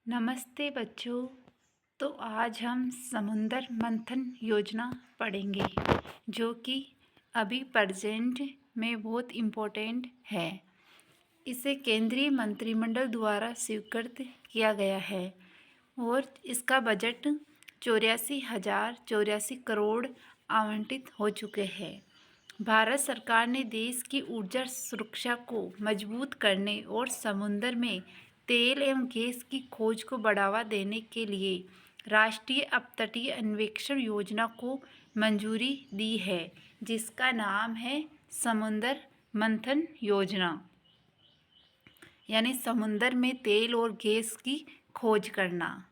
नमस्ते बच्चों। तो आज हम समुद्र मंथन योजना पढ़ेंगे जो कि अभी प्रेजेंट में बहुत इम्पोर्टेंट है। इसे केंद्रीय मंत्रिमंडल द्वारा स्वीकृत किया गया है और इसका बजट 84,084 करोड़ आवंटित हो चुके हैं। भारत सरकार ने देश की ऊर्जा सुरक्षा को मजबूत करने और समुद्र में तेल एवं गैस की खोज को बढ़ावा देने के लिए राष्ट्रीय अपतटीय अन्वेषण योजना को मंजूरी दी है, जिसका नाम है समुद्र मंथन योजना। यानी समुद्र में तेल और गैस की खोज करना।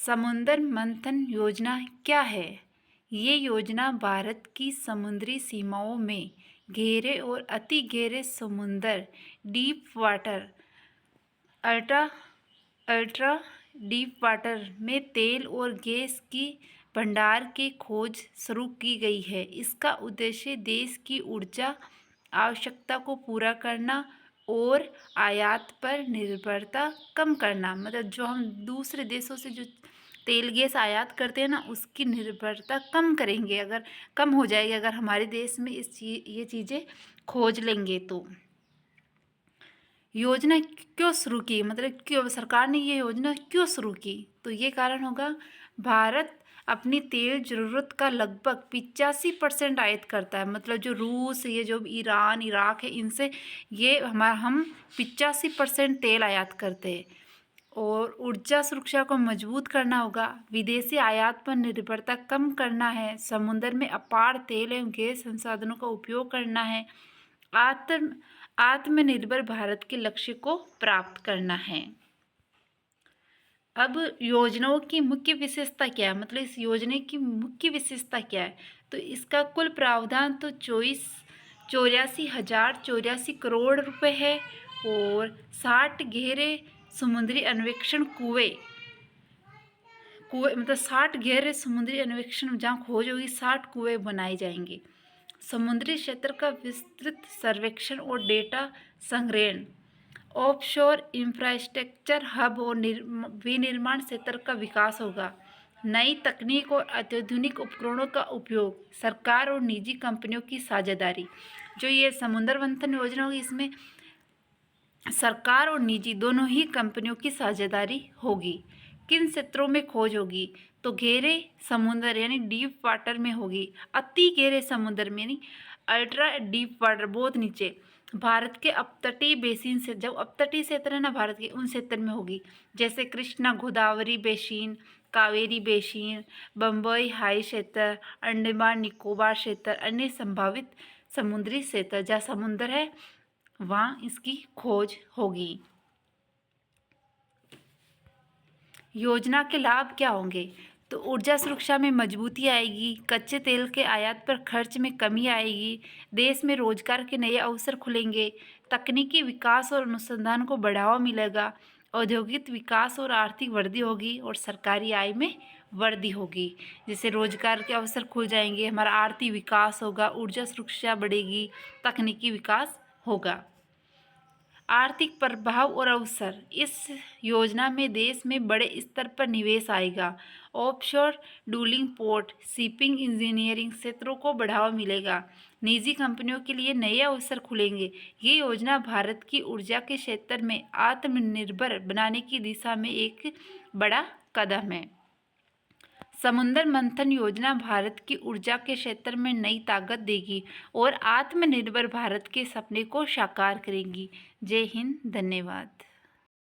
समुद्र मंथन योजना क्या है? ये योजना भारत की समुद्री सीमाओं में गहरे और अति गहरे समुद्र deep water ultra deep water में तेल और गैस की भंडार की खोज शुरू की गई है। इसका उद्देश्य देश की ऊर्जा आवश्यकता को पूरा करना और आयात पर निर्भरता कम करना। मतलब जो हम दूसरे देशों से जो तेल गैस आयात करते हैं ना, उसकी निर्भरता कम करेंगे, अगर कम हो जाएगी अगर हमारे देश में ये चीज़ें खोज लेंगे तो। योजना क्यों शुरू की, मतलब क्यों सरकार ने ये योजना क्यों शुरू की? तो ये कारण होगा, भारत अपनी तेल ज़रूरत का लगभग 85% आयात करता है। मतलब जो रूस, ये जो ईरान, इराक है, इनसे ये हम 85% तेल आयात करते हैं। और ऊर्जा सुरक्षा को मजबूत करना होगा, विदेशी आयात पर निर्भरता कम करना है, समुद्र में अपार तेल एवं गैस संसाधनों का उपयोग करना है, आत्मनिर्भर भारत के लक्ष्य को प्राप्त करना है। अब योजनाओं की मुख्य विशेषता क्या है, मतलब इस योजना की मुख्य विशेषता क्या है? तो इसका कुल प्रावधान तो 84,084 करोड़ रुपए है और 60 गहरे समुद्री अन्वेषण कुएं मतलब 60 गहरे समुद्री अन्वेषण जहाँ खोज होगी, 60 कुएं बनाए जाएंगे। समुद्री क्षेत्र का विस्तृत सर्वेक्षण और डेटा संग्रहण, ऑफशोर इंफ्रास्ट्रक्चर हब और विनिर्माण क्षेत्र का विकास होगा। नई तकनीक और अत्याधुनिक उपकरणों का उपयोग, सरकार और निजी कंपनियों की साझेदारी। जो ये समुद्र मंथन योजना होगी, इसमें सरकार और निजी दोनों ही कंपनियों की साझेदारी होगी। किन क्षेत्रों में खोज होगी? तो गहरे समुद्र यानी डीप वाटर में होगी, अति गहरे समुद्र में यानी अल्ट्रा डीप वाटर, बहुत नीचे। भारत के अपतटीय बेसिन से, जब अपतटीय क्षेत्र है ना भारत के, उन क्षेत्र में होगी, जैसे Krishna Godavari basin, Kaveri basin, Bombay high क्षेत्र, अंडमान निकोबार क्षेत्र, अन्य संभावित समुद्री क्षेत्र जहाँ समुद्र है वहाँ इसकी खोज होगी। योजना के लाभ क्या होंगे? तो ऊर्जा सुरक्षा में मजबूती आएगी, कच्चे तेल के आयात पर खर्च में कमी आएगी, देश में रोजगार के नए अवसर खुलेंगे, तकनीकी विकास और अनुसंधान को बढ़ावा मिलेगा, औद्योगिक विकास और आर्थिक वृद्धि होगी और सरकारी आय में वृद्धि होगी। जैसे रोजगार के अवसर खुल जाएंगे, हमारा आर्थिक विकास होगा, ऊर्जा सुरक्षा बढ़ेगी, तकनीकी विकास होगा। आर्थिक प्रभाव और अवसर, इस योजना में देश में बड़े स्तर पर निवेश आएगा, ऑफशोर डूलिंग पोर्ट, शिपिंग, इंजीनियरिंग क्षेत्रों को बढ़ावा मिलेगा, निजी कंपनियों के लिए नए अवसर खुलेंगे। ये योजना भारत की ऊर्जा के क्षेत्र में आत्मनिर्भर बनाने की दिशा में एक बड़ा कदम है। समुद्र मंथन योजना भारत की ऊर्जा के क्षेत्र में नई ताकत देगी और आत्मनिर्भर भारत के सपने को साकार करेगी। जय हिंद, धन्यवाद।